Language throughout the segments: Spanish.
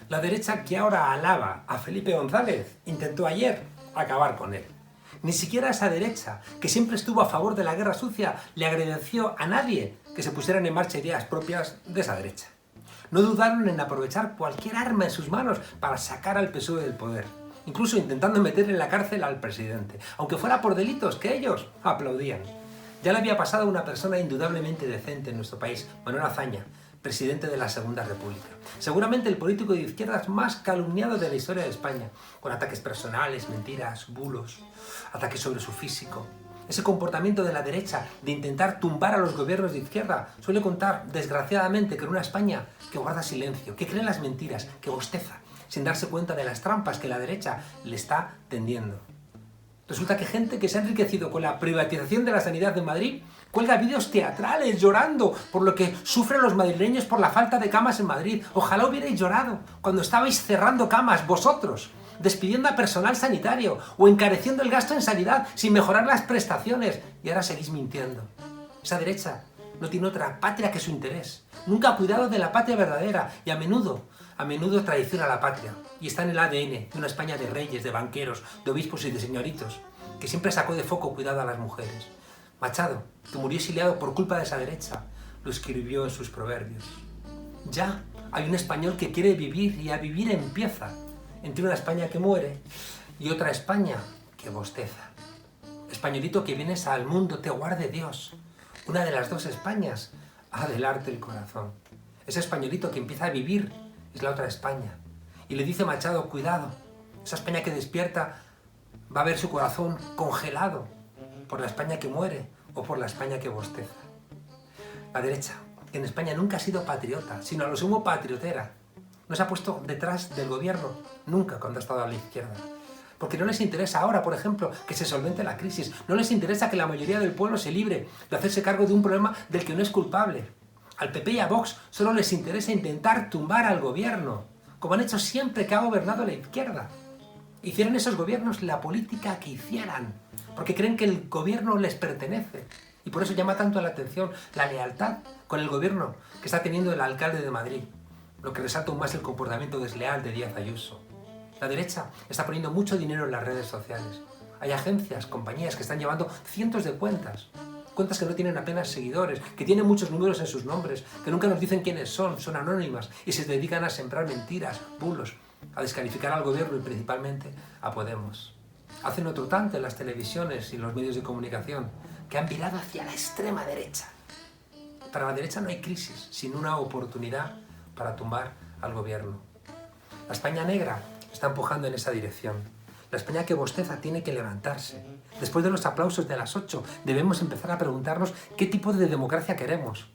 La derecha que ahora alaba a Felipe González intentó ayer acabar con él. Ni siquiera esa derecha, que siempre estuvo a favor de la guerra sucia, le agradeció a nadie que se pusieran en marcha ideas propias de esa derecha. No dudaron en aprovechar cualquier arma en sus manos para sacar al PSOE del poder, incluso intentando meter en la cárcel al presidente, aunque fuera por delitos que ellos aplaudían. Ya le había pasado a una persona indudablemente decente en nuestro país, Manuel Azaña, presidente de la Segunda República. Seguramente el político de izquierdas más calumniado de la historia de España, con ataques personales, mentiras, bulos, ataques sobre su físico. Ese comportamiento de la derecha de intentar tumbar a los gobiernos de izquierda suele contar, desgraciadamente, con una España que guarda silencio, que cree en las mentiras, que bosteza, sin darse cuenta de las trampas que la derecha le está tendiendo. Resulta que gente que se ha enriquecido con la privatización de la sanidad de Madrid cuelga vídeos teatrales llorando por lo que sufren los madrileños por la falta de camas en Madrid. Ojalá hubierais llorado cuando estabais cerrando camas vosotros, despidiendo a personal sanitario o encareciendo el gasto en sanidad sin mejorar las prestaciones. Y ahora seguís mintiendo. Esa derecha no tiene otra patria que su interés. Nunca ha cuidado de la patria verdadera y a menudo traiciona a la patria. Y está en el ADN de una España de reyes, de banqueros, de obispos y de señoritos, que siempre sacó de foco cuidado a las mujeres. Machado, que murió exiliado por culpa de esa derecha, lo escribió en sus proverbios. Ya hay un español que quiere vivir y a vivir empieza, entre una España que muere y otra España que bosteza. Españolito que vienes al mundo, te guarde Dios. Una de las dos Españas ha de helarte el corazón. Ese españolito que empieza a vivir es la otra España. Y le dice Machado, cuidado, esa España que despierta va a ver su corazón congelado por la España que muere o por la España que bosteza. La derecha, que en España nunca ha sido patriota, sino a lo sumo patriotera, no se ha puesto detrás del gobierno nunca cuando ha estado a la izquierda. Porque no les interesa ahora, por ejemplo, que se solvente la crisis. No les interesa que la mayoría del pueblo se libre de hacerse cargo de un problema del que no es culpable. Al PP y a Vox solo les interesa intentar tumbar al gobierno, como han hecho siempre que ha gobernado la izquierda. Hicieron esos gobiernos la política que hicieran, porque creen que el gobierno les pertenece. Y por eso llama tanto la atención la lealtad con el gobierno que está teniendo el alcalde de Madrid, lo que resalta aún más el comportamiento desleal de Díaz Ayuso. La derecha está poniendo mucho dinero en las redes sociales. Hay agencias, compañías que están llevando cientos de cuentas que no tienen apenas seguidores, que tienen muchos números en sus nombres, que nunca nos dicen quiénes son anónimas y se dedican a sembrar mentiras, bulos, a descalificar al gobierno y principalmente a Podemos. Hacen otro tanto en las televisiones y los medios de comunicación, que han virado hacia la extrema derecha. Para la derecha no hay crisis, sino una oportunidad para tumbar al gobierno. La España negra está empujando en esa dirección. La España que bosteza tiene que levantarse. Después de los aplausos de las 8, debemos empezar a preguntarnos qué tipo de democracia queremos.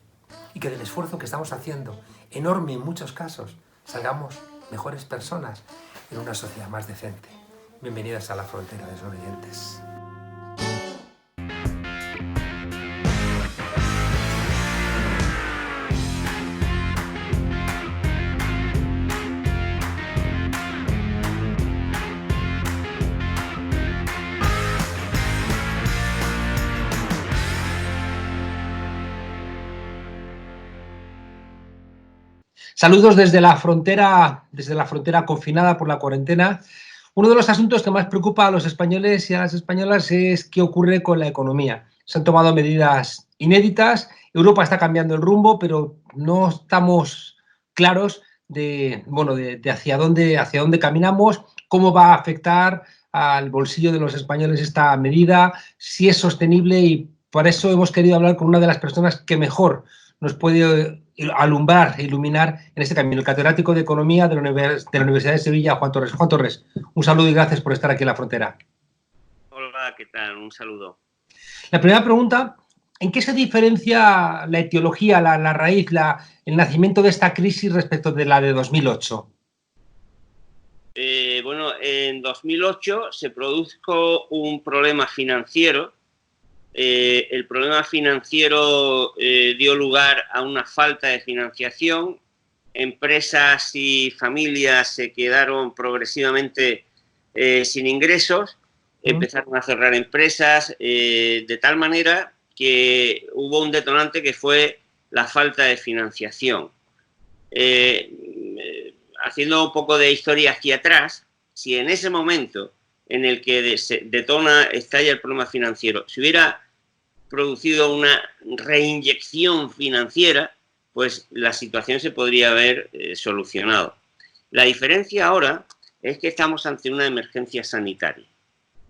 Y que del esfuerzo que estamos haciendo, enorme en muchos casos, salgamos mejores personas en una sociedad más decente. Bienvenidas a La Frontera, desobedientes. Saludos desde la frontera confinada por la cuarentena. Uno de los asuntos que más preocupa a los españoles y a las españolas es qué ocurre con la economía. Se han tomado medidas inéditas, Europa está cambiando el rumbo, pero no estamos claros de hacia dónde caminamos, cómo va a afectar al bolsillo de los españoles esta medida, si es sostenible, y por eso hemos querido hablar con una de las personas que mejor nos puede alumbrar e iluminar en este camino, el catedrático de Economía de la Universidad de Sevilla, Juan Torres. Juan Torres, un saludo y gracias por estar aquí en La Frontera. Hola, ¿qué tal? Un saludo. La primera pregunta, ¿en qué se diferencia la etiología, la raíz, el nacimiento de esta crisis respecto de la de 2008? En 2008 se produjo un problema financiero. El problema financiero dio lugar a una falta de financiación. Empresas y familias se quedaron progresivamente sin ingresos, empezaron a cerrar empresas de tal manera que hubo un detonante que fue la falta de financiación. haciendo un poco de historia hacia atrás, si en ese momento en el que se estalla el problema financiero, se hubiera producido una reinyección financiera, pues la situación se podría haber solucionado. La diferencia ahora es que estamos ante una emergencia sanitaria.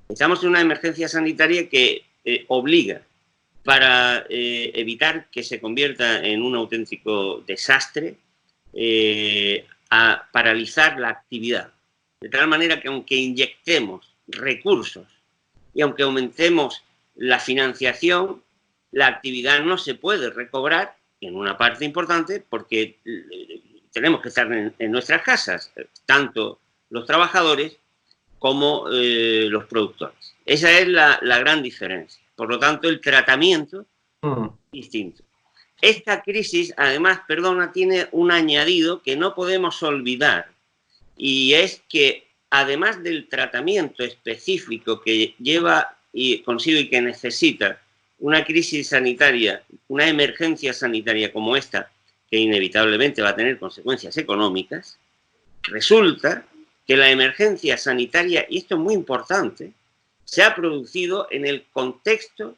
Estamos en una emergencia sanitaria que obliga, para evitar que se convierta en un auténtico desastre, a paralizar la actividad. De tal manera que aunque inyectemos recursos y aunque aumentemos la financiación, la actividad no se puede recobrar en una parte importante porque tenemos que estar en nuestras casas, tanto los trabajadores como los productores. Esa es la gran diferencia. Por lo tanto, el tratamiento es distinto. Esta crisis, además, tiene un añadido que no podemos olvidar, y es que, además del tratamiento específico que lleva consigo y que necesita una crisis sanitaria, una emergencia sanitaria como esta, que inevitablemente va a tener consecuencias económicas, resulta que la emergencia sanitaria, y esto es muy importante, se ha producido en el contexto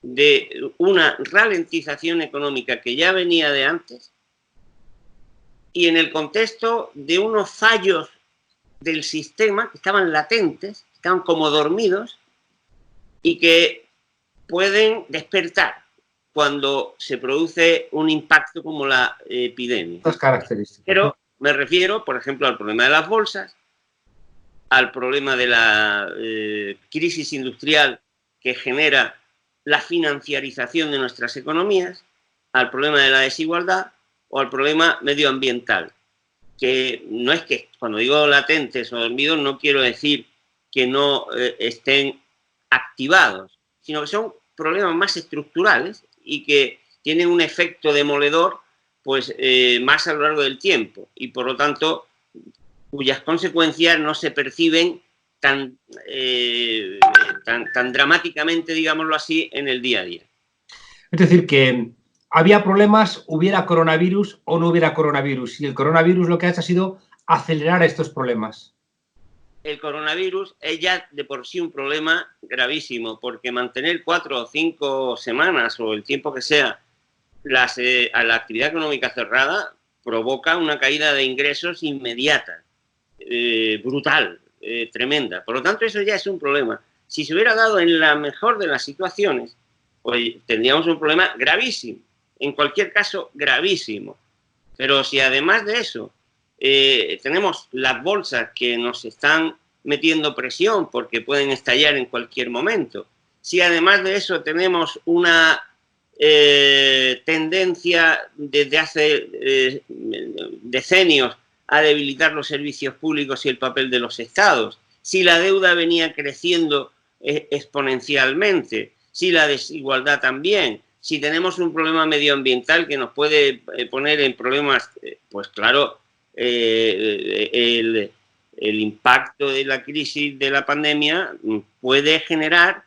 de una ralentización económica que ya venía de antes y en el contexto de unos fallos del sistema que estaban latentes, estaban como dormidos y que pueden despertar cuando se produce un impacto como la epidemia. Estas características. Pero me refiero, por ejemplo, al problema de las bolsas, al problema de la crisis industrial que genera la financiarización de nuestras economías, al problema de la desigualdad o al problema medioambiental. Que no es que, cuando digo latentes o dormidos, no quiero decir que no estén activados, sino que son problemas más estructurales y que tienen un efecto demoledor pues, más a lo largo del tiempo y, por lo tanto, cuyas consecuencias no se perciben tan dramáticamente, digámoslo así, en el día a día. Es decir, que había problemas, hubiera coronavirus o no hubiera coronavirus, y el coronavirus lo que ha hecho ha sido acelerar estos problemas. El coronavirus es ya de por sí un problema gravísimo, porque mantener 4 o 5 semanas o el tiempo que sea a la actividad económica cerrada provoca una caída de ingresos inmediata. Brutal, tremenda. Por lo tanto, eso ya es un problema. Si se hubiera dado en la mejor de las situaciones, pues tendríamos un problema gravísimo. En cualquier caso, gravísimo. Pero si además de eso tenemos las bolsas que nos están metiendo presión porque pueden estallar en cualquier momento, si además de eso tenemos una tendencia desde hace decenios a debilitar los servicios públicos y el papel de los estados, si la deuda venía creciendo exponencialmente, si la desigualdad también, si tenemos un problema medioambiental que nos puede poner en problemas, pues claro, el impacto de la crisis de la pandemia puede generar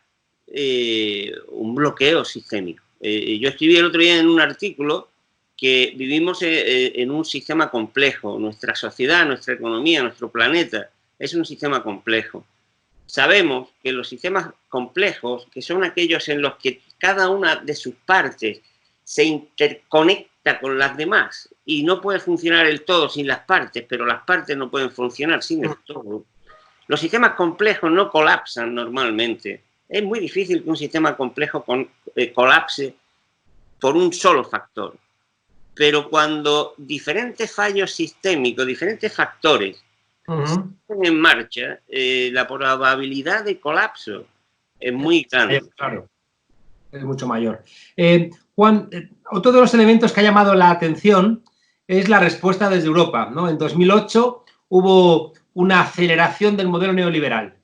un bloqueo sistémico. Yo escribí el otro día en un artículo que vivimos en un sistema complejo. Nuestra sociedad, nuestra economía, nuestro planeta es un sistema complejo. Sabemos que los sistemas complejos, que son aquellos en los que cada una de sus partes se interconecta con las demás y no puede funcionar el todo sin las partes, pero las partes no pueden funcionar sin el todo. Los sistemas complejos no colapsan normalmente. Es muy difícil que un sistema complejo colapse por un solo factor. Pero cuando diferentes fallos sistémicos, diferentes factores se ponen en marcha, la probabilidad de colapso es muy grande. Claro, es mucho mayor. Juan, otro de los elementos que ha llamado la atención es la respuesta desde Europa, ¿no? En 2008 hubo una aceleración del modelo neoliberal.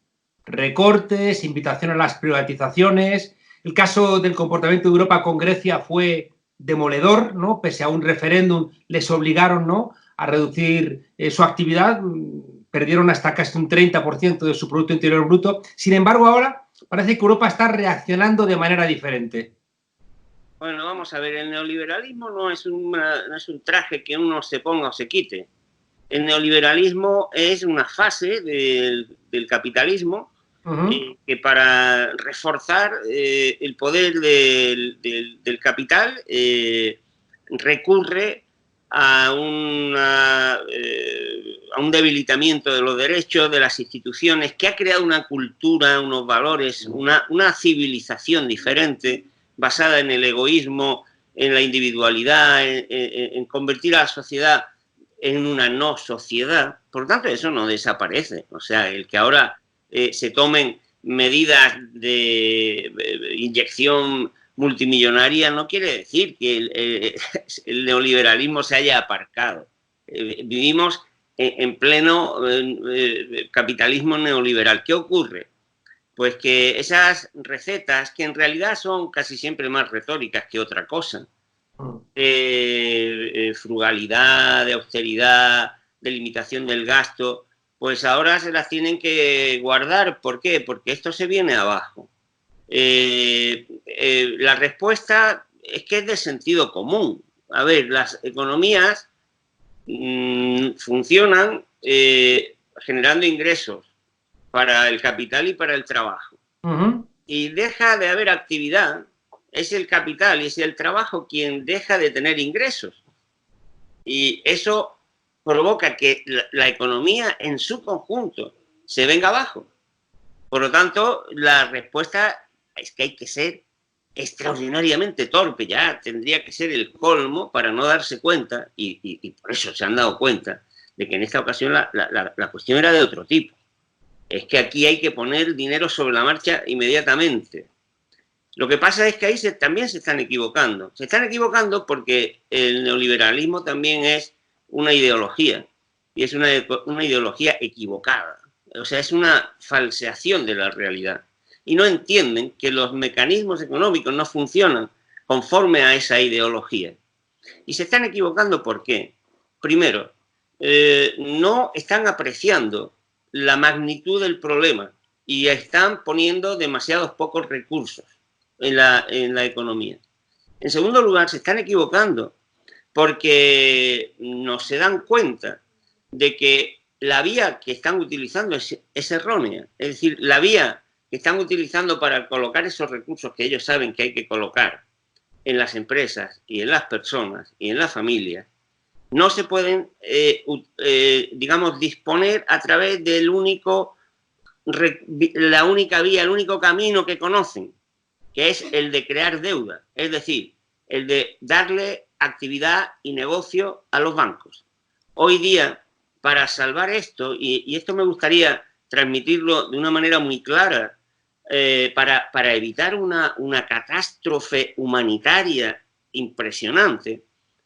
Recortes, invitación a las privatizaciones. El caso del comportamiento de Europa con Grecia fue demoledor, ¿no? Pese a un referéndum, les obligaron, ¿no?, a reducir su actividad, perdieron hasta casi un 30% de su Producto Interior Bruto. Sin embargo, ahora parece que Europa está reaccionando de manera diferente. Bueno, vamos a ver, el neoliberalismo no es un traje que uno se ponga o se quite. El neoliberalismo es una fase del capitalismo que para reforzar el poder del capital recurre a un debilitamiento de los derechos, de las instituciones, que ha creado una cultura, unos valores, una civilización diferente basada en el egoísmo, en la individualidad, en convertir a la sociedad en una no sociedad. Por lo tanto, eso no desaparece. O sea, el que ahora se tomen medidas de inyección multimillonaria no quiere decir que el neoliberalismo se haya aparcado. Vivimos en pleno capitalismo neoliberal. ¿Qué ocurre? Pues que esas recetas, que en realidad son casi siempre más retóricas que otra cosa, de frugalidad, de austeridad, de limitación del gasto, pues ahora se las tienen que guardar. ¿Por qué? Porque esto se viene abajo. La respuesta es que es de sentido común. A ver, las economías funcionan generando ingresos para el capital y para el trabajo. Y deja de haber actividad. Es el capital y es el trabajo quien deja de tener ingresos. Y eso provoca que la economía en su conjunto se venga abajo. Por lo tanto, la respuesta es que hay que ser extraordinariamente torpe. Ya tendría que ser el colmo para no darse cuenta, y por eso se han dado cuenta, de que en esta ocasión la cuestión era de otro tipo. Es que aquí hay que poner dinero sobre la marcha inmediatamente. Lo que pasa es que ahí también se están equivocando. Se están equivocando porque el neoliberalismo también es una ideología, y es una ideología equivocada. O sea, es una falseación de la realidad. Y no entienden que los mecanismos económicos no funcionan conforme a esa ideología. Y se están equivocando ¿por qué? Primero, no están apreciando la magnitud del problema y están poniendo demasiados pocos recursos en la economía. En segundo lugar, se están equivocando porque no se dan cuenta de que la vía que están utilizando es errónea. Es decir, la vía que están utilizando para colocar esos recursos que ellos saben que hay que colocar en las empresas y en las personas y en las familias, no se pueden, digamos, disponer a través del la única vía, el único camino que conocen, que es el de crear deuda, es decir, el de darle actividad y negocio a los bancos. Hoy día, para salvar esto, y esto me gustaría transmitirlo de una manera muy clara, para evitar una catástrofe humanitaria impresionante,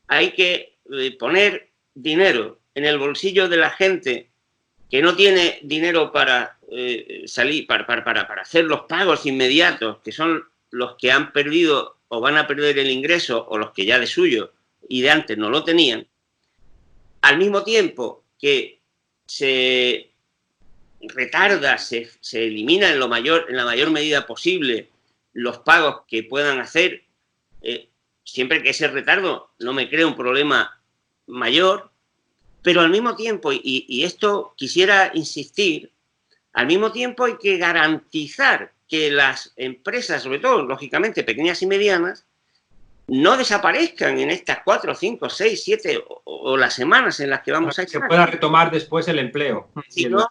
hay que poner dinero en el bolsillo de la gente que no tiene dinero para salir, para hacer los pagos inmediatos, que son los que han perdido o van a perder el ingreso, o los que ya de suyo y de antes no lo tenían, al mismo tiempo que se retarda, se elimina en la mayor medida posible los pagos que puedan hacer, siempre que ese retardo no me cree un problema mayor, pero al mismo tiempo, y esto quisiera insistir, al mismo tiempo hay que garantizar que las empresas, sobre todo, lógicamente, pequeñas y medianas, no desaparezcan en estas 4, 5, 6, 7 o las semanas en las que vamos a estar. Que pueda retomar después el empleo. Si no,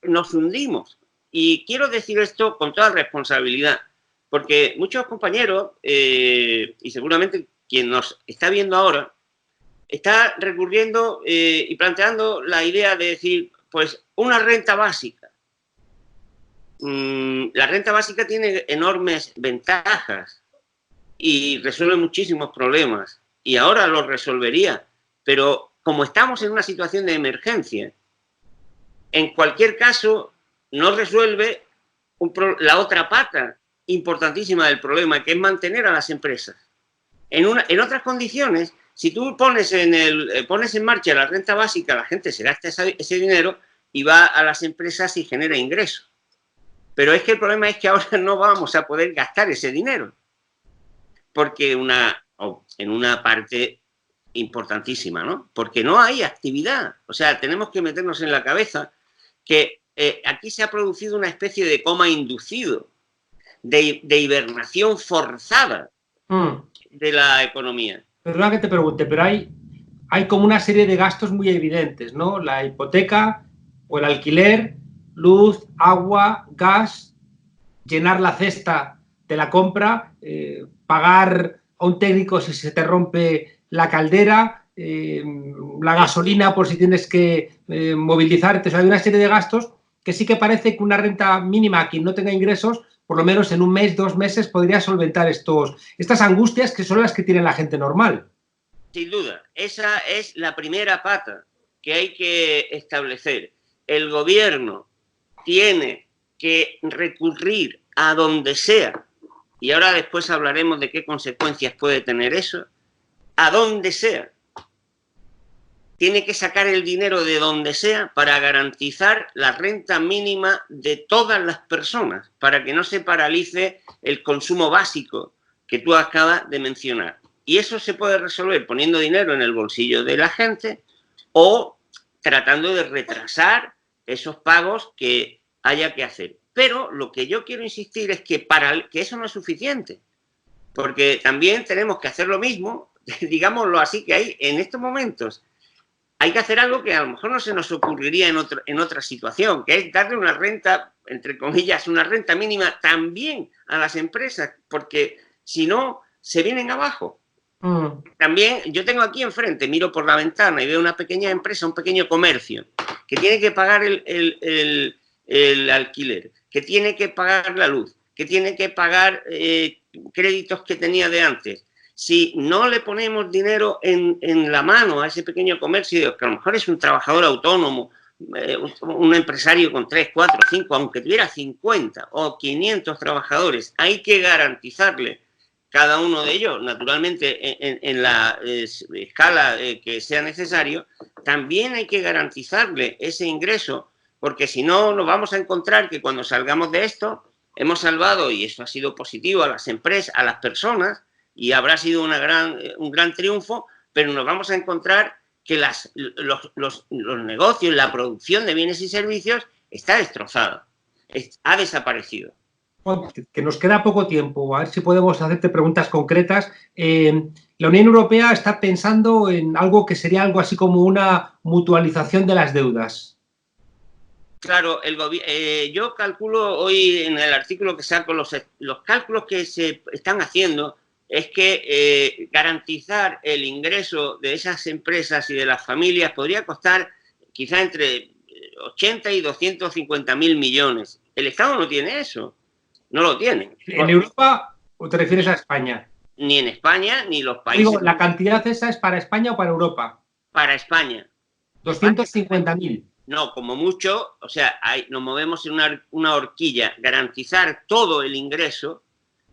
nos hundimos. Y quiero decir esto con toda responsabilidad, porque muchos compañeros, y seguramente quien nos está viendo ahora, está recurriendo y planteando la idea de decir, pues, una renta básica. La renta básica tiene enormes ventajas y resuelve muchísimos problemas, y ahora los resolvería, pero como estamos en una situación de emergencia, en cualquier caso no resuelve la otra pata importantísima del problema, que es mantener a las empresas. En otras condiciones, si tú pones en marcha la renta básica, la gente se gasta ese dinero y va a las empresas y genera ingresos. Pero es que el problema es que ahora no vamos a poder gastar ese dinero, porque en una parte importantísima, ¿no? Porque no hay actividad. O sea, tenemos que meternos en la cabeza que aquí se ha producido una especie de coma inducido, de hibernación forzada de la economía. Perdona que te pregunte, pero hay como una serie de gastos muy evidentes, ¿no? La hipoteca o el alquiler, luz, agua, gas, llenar la cesta de la compra, pagar a un técnico si se te rompe la caldera, la gasolina por si tienes que movilizarte. O sea, hay una serie de gastos que sí que parece que una renta mínima a quien no tenga ingresos, por lo menos en un mes, 2 meses, podría solventar estas angustias que son las que tiene la gente normal. Sin duda, esa es la primera pata que hay que establecer. El gobierno tiene que recurrir a donde sea, y ahora después hablaremos de qué consecuencias puede tener eso, a donde sea. Tiene que sacar el dinero de donde sea para garantizar la renta mínima de todas las personas, para que no se paralice el consumo básico que tú acabas de mencionar. Y eso se puede resolver poniendo dinero en el bolsillo de la gente o tratando de retrasar esos pagos que haya que hacer. Pero lo que yo quiero insistir es que eso no es suficiente, porque también tenemos que hacer lo mismo, digámoslo así, que hay en estos momentos. Hay que hacer algo que a lo mejor no se nos ocurriría en otra situación, que es darle una renta, entre comillas, una renta mínima también a las empresas, porque si no, se vienen abajo. También yo tengo aquí enfrente, miro por la ventana y veo una pequeña empresa, un pequeño comercio, que tiene que pagar el alquiler, que tiene que pagar la luz, que tiene que pagar créditos que tenía de antes. Si no le ponemos dinero en la mano a ese pequeño comercio, que a lo mejor es un trabajador autónomo, un empresario con 3, 4, 5, aunque tuviera 50 o 500 trabajadores, hay que garantizarle cada uno de ellos, naturalmente en la escala que sea necesario, también hay que garantizarle ese ingreso, porque si no nos vamos a encontrar que cuando salgamos de esto hemos salvado, y esto ha sido positivo, a las empresas, a las personas, y habrá sido un gran triunfo, pero nos vamos a encontrar que los negocios, la producción de bienes y servicios está destrozada, ha desaparecido. Que nos queda poco tiempo, a ver si podemos hacerte preguntas concretas. La Unión Europea está pensando en algo que sería algo así como una mutualización de las deudas. Claro, yo calculo hoy en el artículo que saco, los cálculos que se están haciendo es que garantizar el ingreso de esas empresas y de las familias podría costar quizá entre 80 y 250.000 millones. El Estado no tiene eso. No lo tienen. ¿En Europa o te refieres a España? Ni en España, ni los países. Digo, ¿la cantidad esa es para España o para Europa? Para España. 250.000. No, como mucho, o sea, nos movemos en una horquilla. Garantizar todo el ingreso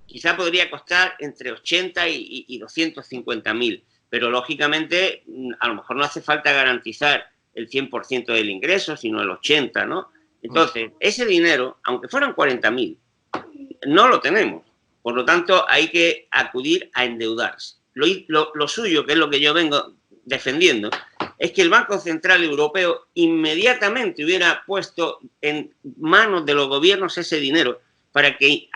quizá podría costar entre 80 y 250.000. Pero, lógicamente, a lo mejor no hace falta garantizar el 100% del ingreso, sino el 80%, ¿no? Entonces, ese dinero, aunque fueran 40.000, no lo tenemos. Por lo tanto, hay que acudir a endeudarse. Lo suyo, que es lo que yo vengo defendiendo, es que el Banco Central Europeo inmediatamente hubiera puesto en manos de los gobiernos ese dinero para que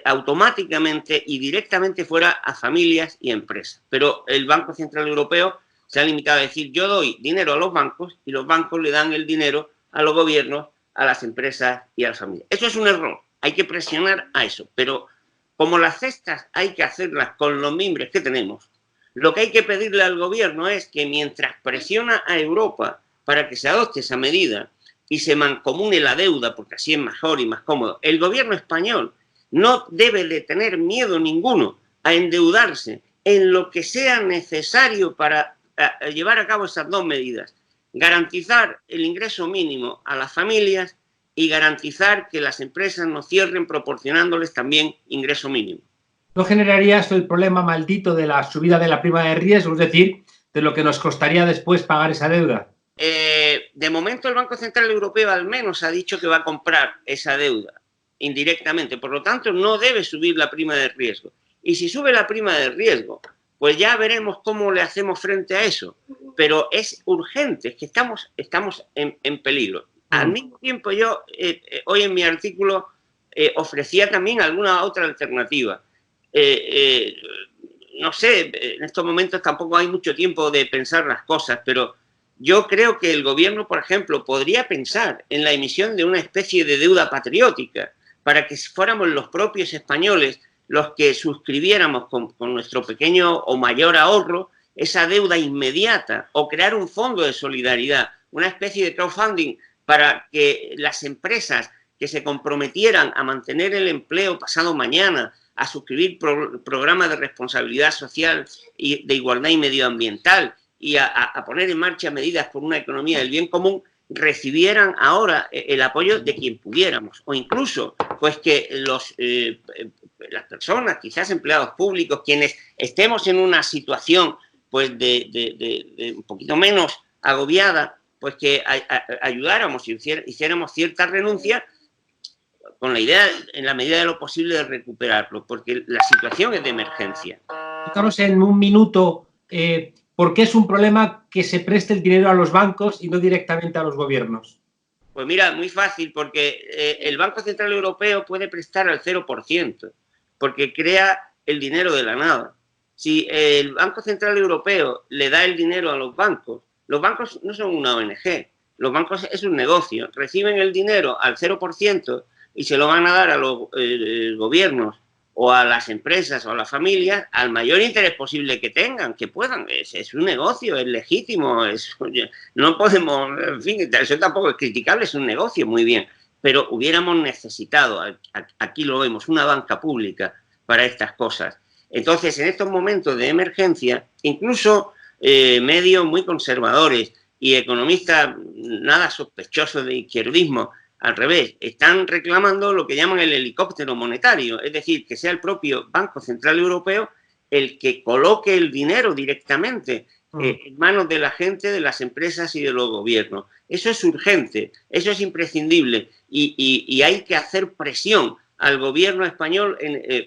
automáticamente y directamente fuera a familias y empresas. Pero el Banco Central Europeo se ha limitado a decir: yo doy dinero a los bancos y los bancos le dan el dinero a los gobiernos, a las empresas y a las familias. Eso es un error. Hay que presionar a eso, pero como las cestas hay que hacerlas con los mimbres que tenemos, lo que hay que pedirle al gobierno es que mientras presiona a Europa para que se adopte esa medida y se mancomune la deuda, porque así es mejor y más cómodo, el gobierno español no debe de tener miedo ninguno a endeudarse en lo que sea necesario para llevar a cabo esas dos medidas: garantizar el ingreso mínimo a las familias y garantizar que las empresas no cierren proporcionándoles también ingreso mínimo. ¿No generaría esto el problema maldito de la subida de la prima de riesgo, es decir, de lo que nos costaría después pagar esa deuda? De momento el Banco Central Europeo al menos ha dicho que va a comprar esa deuda indirectamente, por lo tanto no debe subir la prima de riesgo. Y si sube la prima de riesgo, pues ya veremos cómo le hacemos frente a eso. Pero es urgente, es que estamos en peligro. Al mismo tiempo yo, hoy en mi artículo, ofrecía también alguna otra alternativa. No sé, en estos momentos tampoco hay mucho tiempo de pensar las cosas, pero yo creo que el gobierno, por ejemplo, podría pensar en la emisión de una especie de deuda patriótica para que fuéramos los propios españoles los que suscribiéramos con nuestro pequeño o mayor ahorro esa deuda inmediata, o crear un fondo de solidaridad, una especie de crowdfunding para que las empresas que se comprometieran a mantener el empleo pasado mañana, a suscribir programas de responsabilidad social y de igualdad y medioambiental y a poner en marcha medidas por una economía del bien común, recibieran ahora el apoyo de quien pudiéramos, o incluso pues que las personas, quizás empleados públicos, quienes estemos en una situación pues de un poquito menos agobiada, pues que ayudáramos y hiciéramos cierta renuncia con la idea, en la medida de lo posible, de recuperarlo, porque la situación es de emergencia. Carlos, en un minuto, ¿por qué es un problema que se preste el dinero a los bancos y no directamente a los gobiernos? Pues mira, muy fácil, porque el Banco Central Europeo puede prestar al 0%, porque crea el dinero de la nada. Si el Banco Central Europeo le da el dinero a los bancos no son una ONG, los bancos es un negocio, reciben el dinero al 0% y se lo van a dar a los gobiernos o a las empresas o a las familias al mayor interés posible que tengan, que puedan. Es un negocio, es legítimo, no podemos, en fin, eso tampoco es criticable, es un negocio, muy bien, pero hubiéramos necesitado, aquí lo vemos, una banca pública para estas cosas. Entonces, en estos momentos de emergencia, incluso medios muy conservadores y economistas nada sospechosos de izquierdismo, al revés, están reclamando lo que llaman el helicóptero monetario, es decir, que sea el propio Banco Central Europeo el que coloque el dinero directamente en manos de la gente, de las empresas y de los gobiernos. Eso es urgente, eso es imprescindible y hay que hacer presión al gobierno español,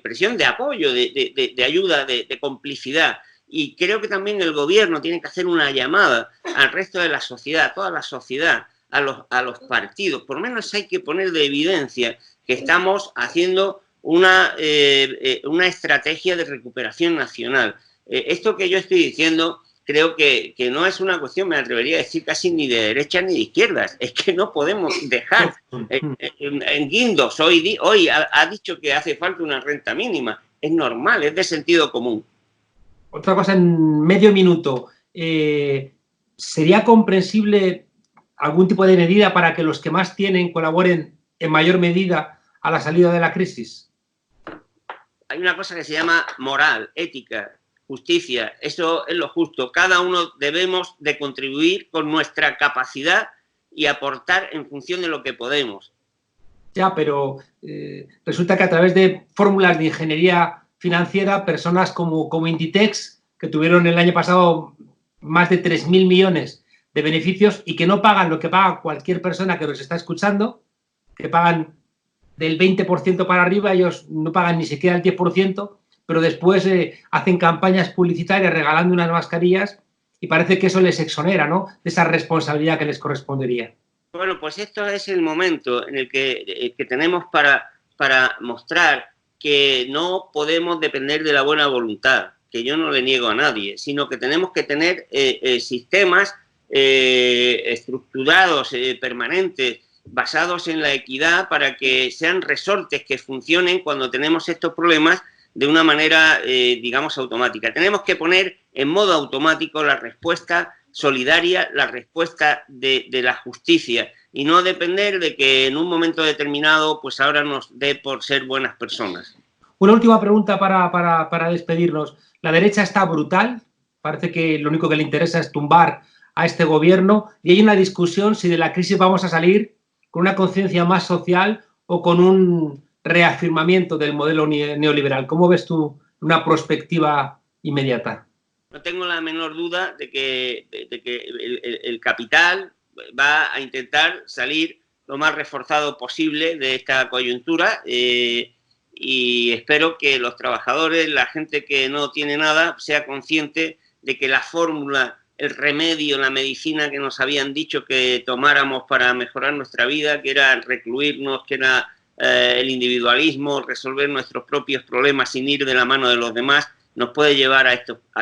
presión de apoyo, de ayuda, de complicidad. Y creo que también el gobierno tiene que hacer una llamada al resto de la sociedad, a toda la sociedad, a los partidos. Por lo menos hay que poner de evidencia que estamos haciendo una estrategia de recuperación nacional. Esto que yo estoy diciendo creo que no es una cuestión, me atrevería a decir, casi ni de derechas ni de izquierdas. Es que no podemos dejar. En Guindos hoy ha dicho que hace falta una renta mínima. Es normal, es de sentido común. Otra cosa, en medio minuto, ¿sería comprensible algún tipo de medida para que los que más tienen colaboren en mayor medida a la salida de la crisis? Hay una cosa que se llama moral, ética, justicia. Eso es lo justo. Cada uno debemos de contribuir con nuestra capacidad y aportar en función de lo que podemos. Ya, pero resulta que a través de fórmulas de ingeniería financiera, personas como Inditex, que tuvieron el año pasado más de 3.000 millones de beneficios y que no pagan lo que paga cualquier persona que nos está escuchando, que pagan del 20% para arriba, ellos no pagan ni siquiera el 10%, pero después hacen campañas publicitarias regalando unas mascarillas y parece que eso les exonera, ¿no?, de esa responsabilidad que les correspondería. Bueno, pues esto es el momento en el que tenemos para mostrar que no podemos depender de la buena voluntad, que yo no le niego a nadie, sino que tenemos que tener sistemas estructurados, permanentes, basados en la equidad para que sean resortes que funcionen cuando tenemos estos problemas de una manera, digamos, automática. Tenemos que poner en modo automático la respuesta solidaria, la respuesta de la justicia y no depender de que en un momento determinado pues ahora nos dé por ser buenas personas. Una última pregunta para despedirnos. La derecha está brutal, parece que lo único que le interesa es tumbar a este gobierno y hay una discusión si de la crisis vamos a salir con una conciencia más social o con un reafirmamiento del modelo neoliberal. ¿Cómo ves tú una perspectiva inmediata? No tengo la menor duda de que el capital va a intentar salir lo más reforzado posible de esta coyuntura y y espero que los trabajadores, la gente que no tiene nada, sea consciente de que la fórmula, el remedio, la medicina que nos habían dicho que tomáramos para mejorar nuestra vida, que era recluirnos, que era el individualismo, resolver nuestros propios problemas sin ir de la mano de los demás, nos puede llevar a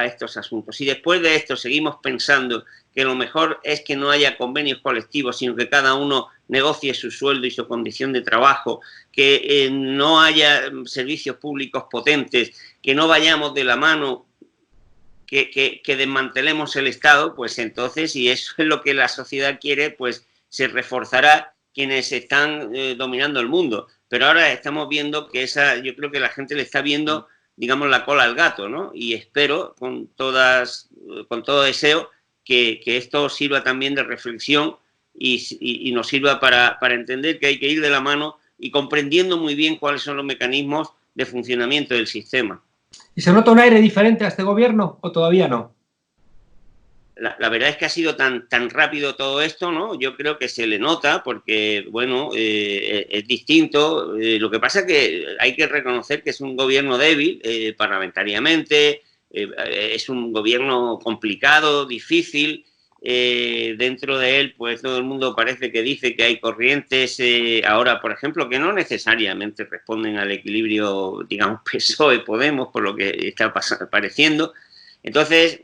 estos asuntos. Si después de esto seguimos pensando que lo mejor es que no haya convenios colectivos, sino que cada uno negocie su sueldo y su condición de trabajo, que no haya servicios públicos potentes, que no vayamos de la mano, que desmantelemos el Estado, pues entonces, si eso es lo que la sociedad quiere, pues se reforzará quienes están dominando el mundo. Pero ahora estamos viendo que yo creo que la gente le está viendo, digamos, la cola al gato, ¿no? Y espero con todo deseo que esto sirva también de reflexión y nos sirva para entender que hay que ir de la mano y comprendiendo muy bien cuáles son los mecanismos de funcionamiento del sistema. ¿Y se nota un aire diferente a este gobierno o todavía no? La verdad es que ha sido tan rápido todo esto, ¿no? Yo creo que se le nota porque, bueno, es distinto. Lo que pasa es que hay que reconocer que es un gobierno débil parlamentariamente, es un gobierno complicado, difícil. Dentro de él, pues todo el mundo parece que dice que hay corrientes ahora, por ejemplo, que no necesariamente responden al equilibrio, digamos, PSOE-Podemos, por lo que está apareciendo. Entonces,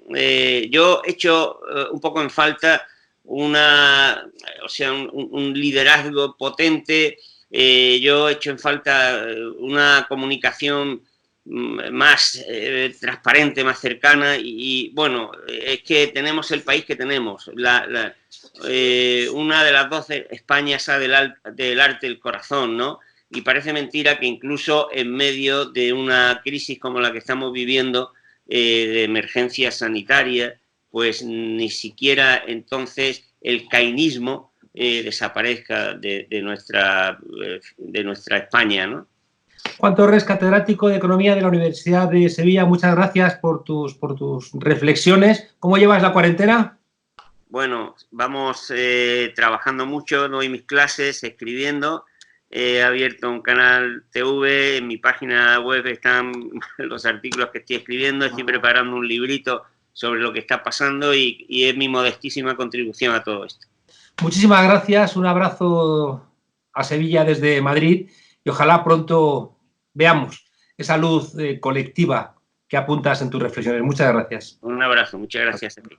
yo he hecho un poco en falta un liderazgo potente, yo he hecho en falta una comunicación más transparente, más cercana y bueno, es que tenemos el país que tenemos. Una de las 12 Españas del arte del corazón, ¿no? Y parece mentira que incluso en medio de una crisis como la que estamos viviendo, de emergencia sanitaria, pues ni siquiera entonces el cainismo desaparezca de nuestra España, ¿no? Juan Torres, catedrático de Economía de la Universidad de Sevilla, muchas gracias por tus reflexiones. ¿Cómo llevas la cuarentena? Bueno, vamos trabajando mucho, doy mis clases, escribiendo. He abierto un canal TV, en mi página web están los artículos que estoy escribiendo, estoy preparando un librito sobre lo que está pasando y es mi modestísima contribución a todo esto. Muchísimas gracias, un abrazo a Sevilla desde Madrid y ojalá pronto veamos esa luz colectiva que apuntas en tus reflexiones. Muchas gracias. Un abrazo, muchas gracias a ti.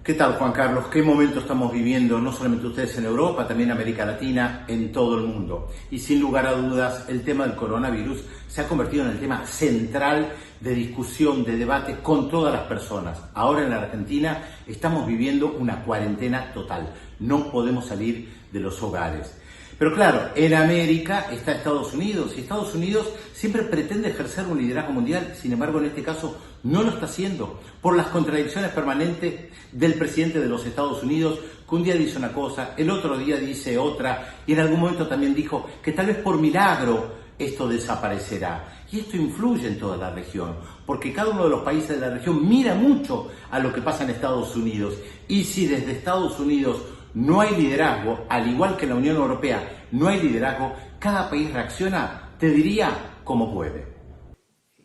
¿Qué tal, Juan Carlos? ¿Qué momento estamos viviendo? No solamente ustedes en Europa, también en América Latina, en todo el mundo. Y sin lugar a dudas, el tema del coronavirus se ha convertido en el tema central de discusión, de debate con todas las personas. Ahora en la Argentina estamos viviendo una cuarentena total. No podemos salir de los hogares. Pero claro, en América está Estados Unidos y Estados Unidos siempre pretende ejercer un liderazgo mundial, sin embargo en este caso no lo está haciendo por las contradicciones permanentes del presidente de los Estados Unidos, que un día dice una cosa, el otro día dice otra y en algún momento también dijo que tal vez por milagro esto desaparecerá. Y esto influye en toda la región, porque cada uno de los países de la región mira mucho a lo que pasa en Estados Unidos. Y si desde Estados Unidos no hay liderazgo, al igual que en la Unión Europea no hay liderazgo, cada país reacciona, te diría, como puede.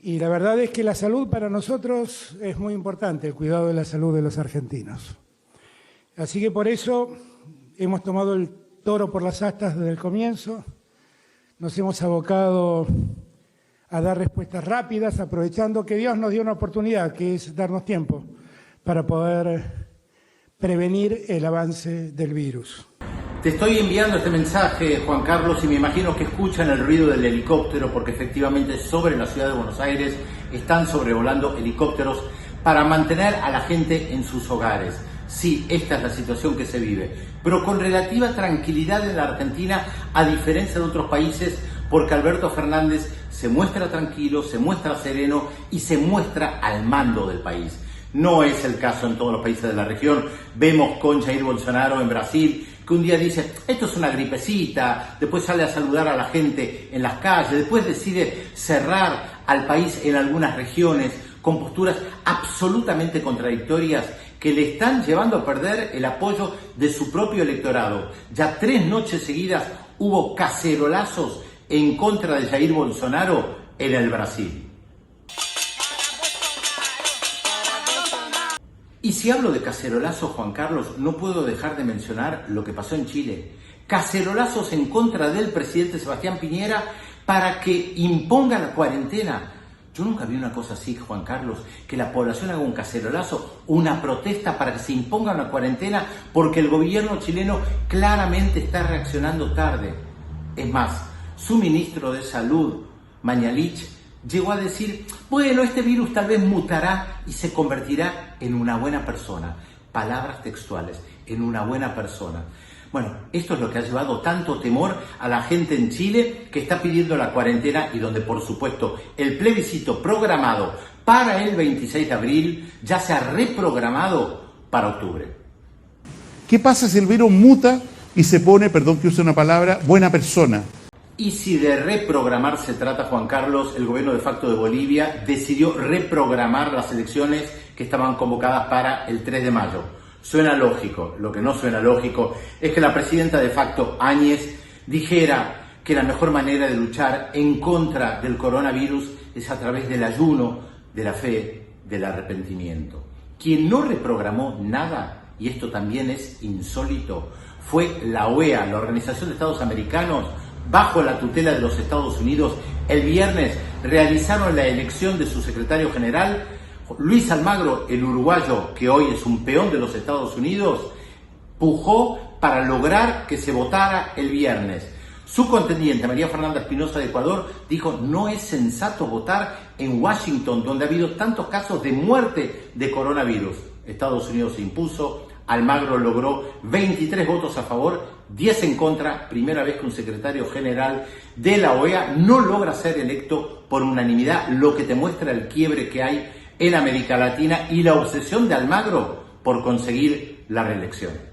Y la verdad es que la salud para nosotros es muy importante, el cuidado de la salud de los argentinos. Así que por eso hemos tomado el toro por las astas desde el comienzo, nos hemos abocado a dar respuestas rápidas, aprovechando que Dios nos dio una oportunidad, que es darnos tiempo para poder prevenir el avance del virus. Te estoy enviando este mensaje, Juan Carlos, y me imagino que escuchan el ruido del helicóptero, porque efectivamente sobre la ciudad de Buenos Aires están sobrevolando helicópteros para mantener a la gente en sus hogares. Sí, esta es la situación que se vive, pero con relativa tranquilidad en la Argentina, a diferencia de otros países, porque Alberto Fernández se muestra tranquilo, se muestra sereno y se muestra al mando del país. No es el caso en todos los países de la región. Vemos con Jair Bolsonaro en Brasil, que un día dice, esto es una gripecita, después sale a saludar a la gente en las calles, después decide cerrar al país en algunas regiones con posturas absolutamente contradictorias que le están llevando a perder el apoyo de su propio electorado. Ya 3 noches seguidas hubo cacerolazos en contra de Jair Bolsonaro en el Brasil. Y si hablo de cacerolazos, Juan Carlos, no puedo dejar de mencionar lo que pasó en Chile. Cacerolazos en contra del presidente Sebastián Piñera para que imponga la cuarentena. Yo nunca vi una cosa así, Juan Carlos, que la población haga un cacerolazo, una protesta para que se imponga una cuarentena porque el gobierno chileno claramente está reaccionando tarde. Es más, su ministro de Salud, Mañalich, llegó a decir, bueno, este virus tal vez mutará y se convertirá en una buena persona. Palabras textuales, en una buena persona. Bueno, esto es lo que ha llevado tanto temor a la gente en Chile que está pidiendo la cuarentena y donde, por supuesto, el plebiscito programado para el 26 de abril ya se ha reprogramado para octubre. ¿Qué pasa si el virus muta y se pone, perdón que use una palabra, buena persona? Y si de reprogramar se trata, Juan Carlos, el gobierno de facto de Bolivia decidió reprogramar las elecciones que estaban convocadas para el 3 de mayo. Suena lógico. Lo que no suena lógico es que la presidenta de facto, Áñez, dijera que la mejor manera de luchar en contra del coronavirus es a través del ayuno, de la fe, del arrepentimiento. Quien no reprogramó nada, y esto también es insólito, fue la OEA, la Organización de Estados Americanos, bajo la tutela de los Estados Unidos. El viernes realizaron la elección de su secretario general. Luis Almagro, el uruguayo que hoy es un peón de los Estados Unidos, pujó para lograr que se votara el viernes. Su contendiente, María Fernanda Espinosa de Ecuador, dijo no es sensato votar en Washington, donde ha habido tantos casos de muerte de coronavirus. Estados Unidos se impuso, Almagro logró 23 votos a favor, 10 en contra, primera vez que un secretario general de la OEA no logra ser electo por unanimidad, lo que te muestra el quiebre que hay en América Latina y la obsesión de Almagro por conseguir la reelección.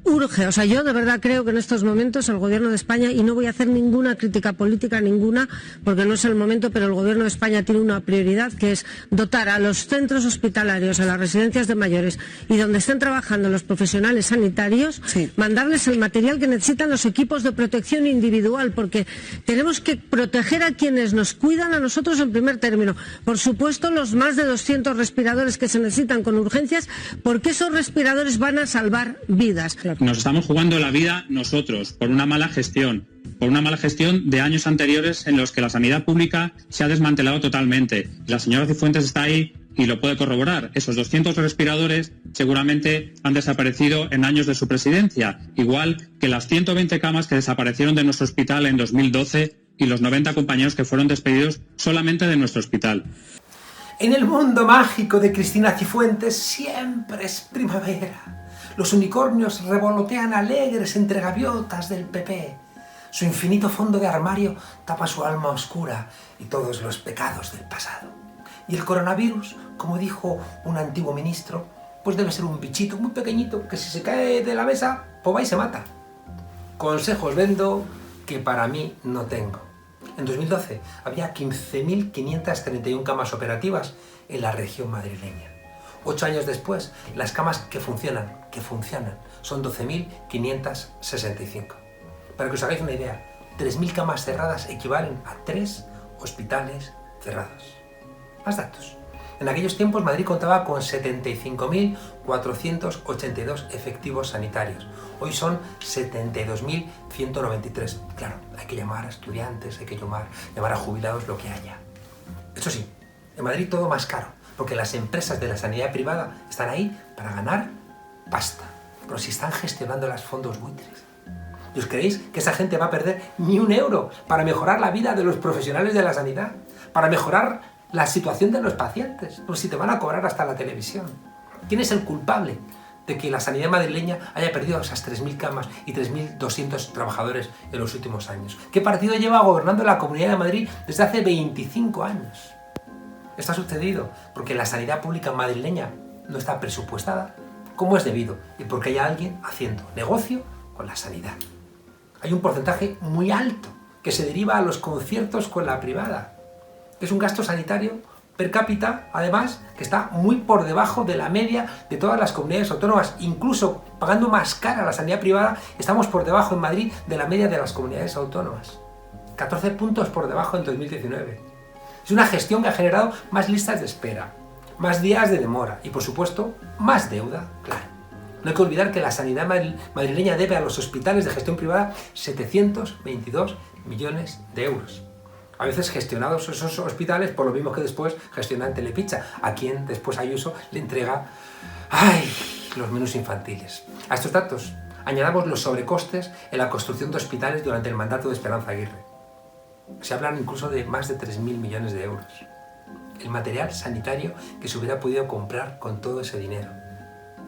Urge, o sea, yo de verdad creo que en estos momentos el Gobierno de España, y no voy a hacer ninguna crítica política, ninguna, porque no es el momento, pero el Gobierno de España tiene una prioridad, que es dotar a los centros hospitalarios, a las residencias de mayores y donde estén trabajando los profesionales sanitarios, mandarles el material que necesitan, los equipos de protección individual, porque tenemos que proteger a quienes nos cuidan a nosotros en primer término. Por supuesto, los más de 200 respiradores que se necesitan con urgencias, porque esos respiradores van a salvar vidas. Claro. Nos estamos jugando la vida nosotros por una mala gestión de años anteriores en los que la sanidad pública se ha desmantelado totalmente. La señora Cifuentes está ahí y lo puede corroborar. Esos 200 respiradores seguramente han desaparecido en años de su presidencia, igual que las 120 camas que desaparecieron de nuestro hospital en 2012 y los 90 compañeros que fueron despedidos solamente de nuestro hospital. En el mundo mágico de Cristina Cifuentes siempre es primavera. Los unicornios revolotean alegres entre gaviotas del PP. Su infinito fondo de armario tapa su alma oscura y todos los pecados del pasado. Y el coronavirus, como dijo un antiguo ministro, pues debe ser un bichito muy pequeñito que si se cae de la mesa, pues va y se mata. Consejos vendo que para mí no tengo. En 2012 había 15.531 camas operativas en la región madrileña. 8 años después, las camas que funcionan, son 12.565. Para que os hagáis una idea, 3.000 camas cerradas equivalen a 3 hospitales cerrados. Más datos. En aquellos tiempos Madrid contaba con 75.482 efectivos sanitarios. Hoy son 72.193. Claro, hay que llamar a estudiantes, hay que llamar a jubilados, lo que haya. Eso sí, en Madrid todo más caro, porque las empresas de la sanidad privada están ahí para ganar pasta. Pero si están gestionando los fondos buitres. ¿Y os creéis que esa gente va a perder ni un euro para mejorar la vida de los profesionales de la sanidad? Para mejorar la situación de los pacientes. Pues si te van a cobrar hasta la televisión. ¿Quién es el culpable de que la sanidad madrileña haya perdido esas 3.000 camas y 3.200 trabajadores en los últimos años? ¿Qué partido lleva gobernando la Comunidad de Madrid desde hace 25 años? Esto ha sucedido porque la sanidad pública madrileña no está presupuestada como es debido y porque hay alguien haciendo negocio con la sanidad. Hay un porcentaje muy alto que se deriva a los conciertos con la privada. Es un gasto sanitario per cápita, además, que está muy por debajo de la media de todas las comunidades autónomas. Incluso pagando más cara la sanidad privada, estamos por debajo en Madrid de la media de las comunidades autónomas. 14 puntos por debajo en 2019. Es una gestión que ha generado más listas de espera, más días de demora y, por supuesto, más deuda, claro. No hay que olvidar que la sanidad madrileña debe a los hospitales de gestión privada 722 millones de euros. A veces gestionados esos hospitales por lo mismo que después gestionan Telepizza, a quien después Ayuso le entrega los menús infantiles. A estos datos añadamos los sobrecostes en la construcción de hospitales durante el mandato de Esperanza Aguirre. Se hablan incluso de más de 3.000 millones de euros. El material sanitario que se hubiera podido comprar con todo ese dinero.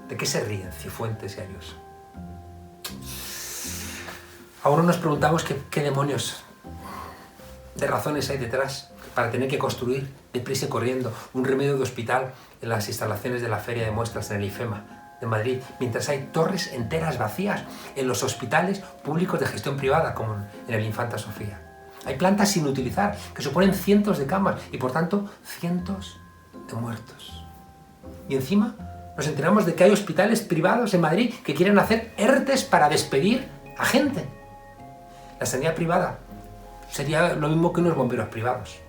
¿De qué se ríen Cifuentes y Ayuso? Ahora nos preguntamos qué demonios de razones hay detrás para tener que construir deprisa y corriendo un remedio de hospital en las instalaciones de la Feria de Muestras en el IFEMA de Madrid, mientras hay torres enteras vacías en los hospitales públicos de gestión privada, como en el Infanta Sofía. Hay plantas sin utilizar que suponen cientos de camas y, por tanto, cientos de muertos. Y encima nos enteramos de que hay hospitales privados en Madrid que quieren hacer ERTEs para despedir a gente. La sanidad privada sería lo mismo que unos bomberos privados,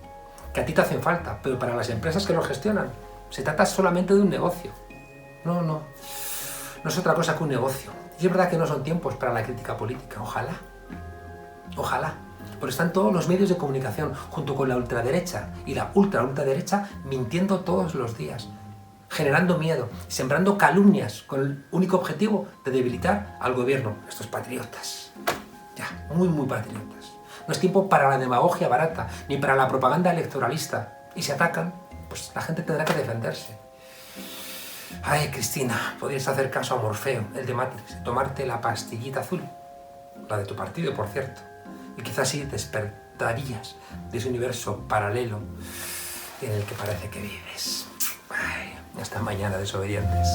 que a ti te hacen falta, pero para las empresas que los gestionan se trata solamente de un negocio. No es otra cosa que un negocio. Y es verdad que no son tiempos para la crítica política, ojalá. Pero están todos los medios de comunicación, junto con la ultraderecha y la ultraderecha, mintiendo todos los días, generando miedo, sembrando calumnias, con el único objetivo de debilitar al gobierno, estos patriotas. Ya, muy patriotas. No es tiempo para la demagogia barata, ni para la propaganda electoralista. Y si atacan, pues la gente tendrá que defenderse. Ay, Cristina, podrías hacer caso a Morfeo, el de Matrix, tomarte la pastillita azul, la de tu partido, por cierto, y quizás sí despertarías de ese universo paralelo en el que parece que vives. Ay, hasta mañana, desobedientes.